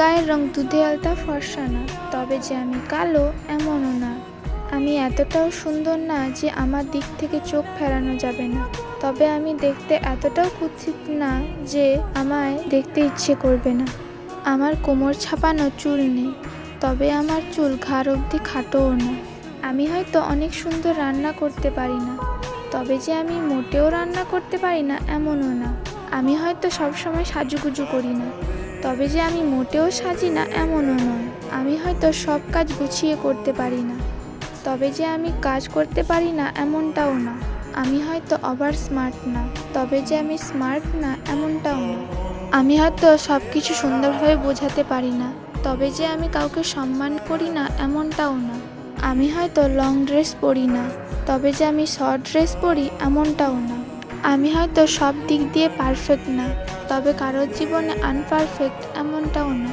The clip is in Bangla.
গায়ের রং দুধে আলতা ফর্সা না, তবে যে আমি কালো এমনও না। আমি এতটাও সুন্দর না যে আমার দিক থেকে চোখ ফেরানো যাবে না, তবে আমি দেখতে এতটাও কুৎসিত না যে আমায় দেখতে ইচ্ছে করবে না। আমার কোমর ছাপানো চুল নেই, তবে আমার চুল ঘাড় অবধি খাটোও না। আমি হয়তো অনেক সুন্দর রান্না করতে পারি না, তবে যে আমি মোটেও রান্না করতে পারি না এমনও না। আমি হয়তো সবসময় সাজুগুজু করি না, তবে যে আমি মোটেও সাজি না এমনও নয়। আমি হয়তো সব কাজ গুছিয়ে করতে পারি না, তবে যে আমি কাজ করতে পারি না এমনটাও না। আমি হয়তো ওভার স্মার্ট না, তবে যে আমি স্মার্ট না এমনটাও না। আমি হয়তো সব কিছু সুন্দরভাবে বোঝাতে পারি না, তবে যে আমি কাউকে সম্মান করি না এমনটাও না। আমি হয়তো লং ড্রেস পরি না, তবে যে আমি শর্ট ড্রেস পরি এমনটাও না। আমি হয়তো সব দিক দিয়ে পারফেক্ট না, তবে কারোর জীবনে আনপারফেক্ট এমনটাও না।